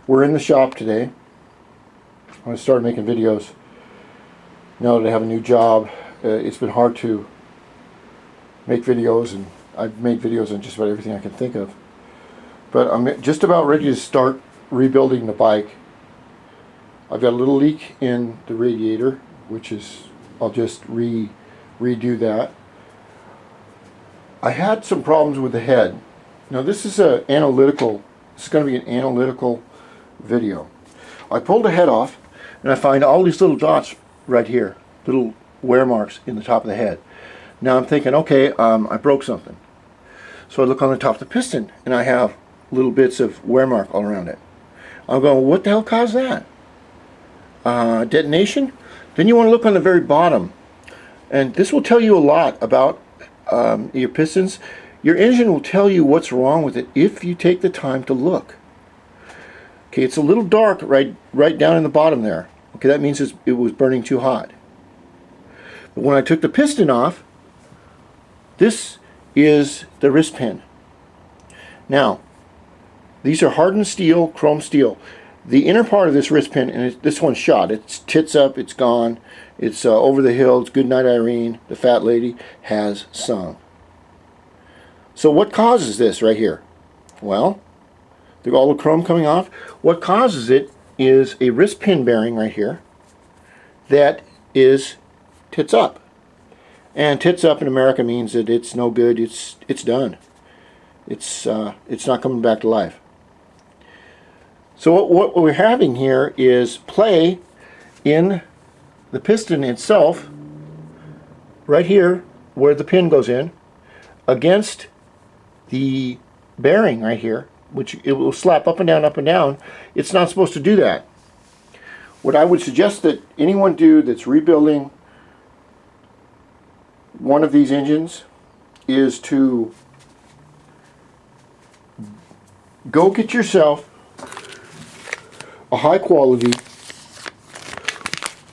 We're in the shop today. I'm going to start making videos now that I have a new job. It's been hard to make videos, and I've made videos on just about everything I can think of. But I'm just about ready to start rebuilding the bike. I've got a little leak in the radiator, which is, I'll just redo that. I had some problems with the head. Now this is going to be an analytical video. I pulled the head off and I find all these little dots right here, little wear marks in the top of the head. Now I'm thinking, okay, I broke something. So I look on the top of the piston and I have little bits of wear mark all around it. I'm going, what the hell caused that? Detonation? Then you want to look on the very bottom, and this will tell you a lot about your pistons. Your engine will tell you what's wrong with it if you take the time to look. Okay, it's a little dark right down in the bottom there. Okay, that means it was burning too hot. But when I took the piston off, this is the wrist pin. Now, these are hardened steel, chrome steel. The inner part of this wrist pin, and this one's shot. It's tits up, it's gone, it's over the hill, it's Goodnight Irene, the fat lady has sung. So what causes this right here? Well, all the chrome coming off. What causes it is a wrist pin bearing right here that is tits up. And tits up in America means that it's no good, it's done. It's not coming back to life. So what we're having here is play in the piston itself, right here where the pin goes in, against the bearing right here, which it will slap up and down, up and down. It's not supposed to do that. What I would suggest that anyone do that's rebuilding one of these engines is to go get yourself a high quality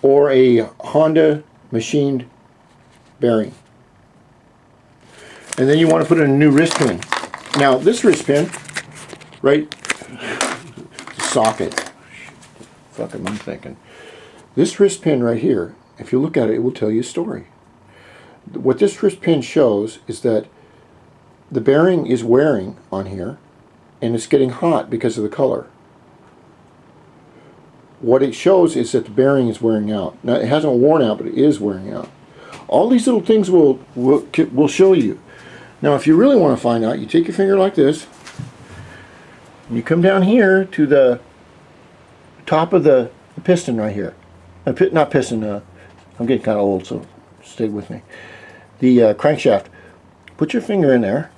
or a Honda machined bearing, and then you want to put in a new wrist pin. Now this wrist pin, right, socket, fucking I'm thinking, this wrist pin right here, if you look at it, it will tell you a story. What this wrist pin shows is that the bearing is wearing on here and it's getting hot because of the color. What it shows is that the bearing is wearing out. Now it hasn't worn out, but it is wearing out. All these little things will show you. Now if you really want to find out, you take your finger like this, and you come down here to the top of the piston right here. Not piston, I'm getting kind of old, so stay with me. The crankshaft. Put your finger in there.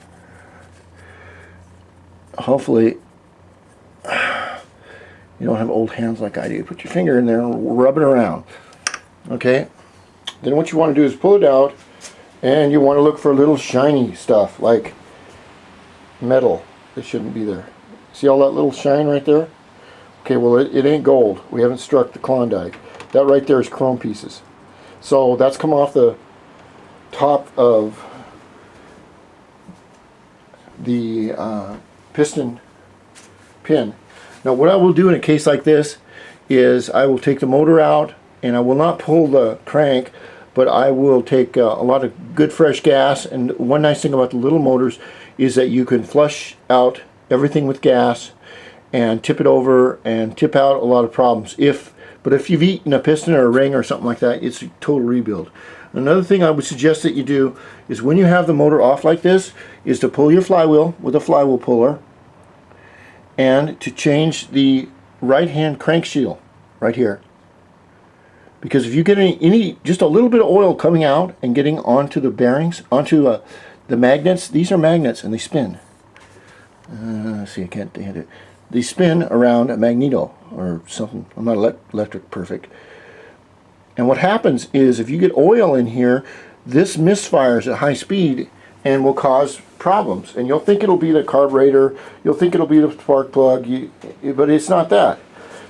Hopefully you don't have old hands like I do. Put your finger in there and rub it around. Okay? Then what you want to do is pull it out, and you want to look for little shiny stuff like metal that shouldn't be there. See all that little shine right there? Okay, well it ain't gold. We haven't struck the Klondike. That right there is chrome pieces. So that's come off the top of the piston pin. Now what I will do in a case like this is I will take the motor out, and I will not pull the crank, but I will take a lot of good fresh gas. And one nice thing about the little motors is that you can flush out everything with gas and tip it over and tip out a lot of problems. But if you've eaten a piston or a ring or something like that, it's a total rebuild. Another thing I would suggest that you do is when you have the motor off like this, is to pull your flywheel with a flywheel puller, and to change the right hand crank seal right here. Because if you get just a little bit of oil coming out and getting onto the bearings, onto the magnets, these are magnets and they spin. See, I can't hit it. They spin around a magneto or something. I'm not electric perfect. And what happens is if you get oil in here, this misfires at high speed and will cause problems. And you'll think it'll be the carburetor, you'll think it'll be the spark plug, but it's not that.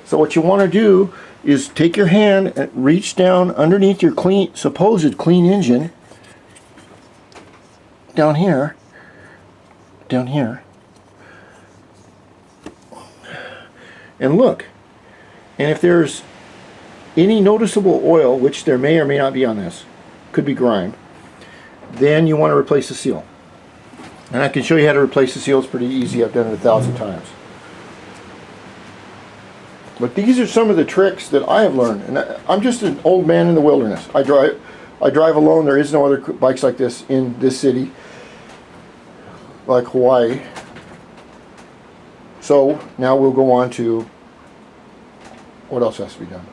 So what you want to do is take your hand and reach down underneath your supposed clean engine, down here, and look. And if there's any noticeable oil, which there may or may not be on this, could be grime, then you want to replace the seal. And I can show you how to replace the seal. It's pretty easy. I've done it 1,000 times. But these are some of the tricks that I have learned. And I'm just an old man in the wilderness. I drive alone. There is no other bikes like this in this city, like Hawaii. So now we'll go on to what else has to be done.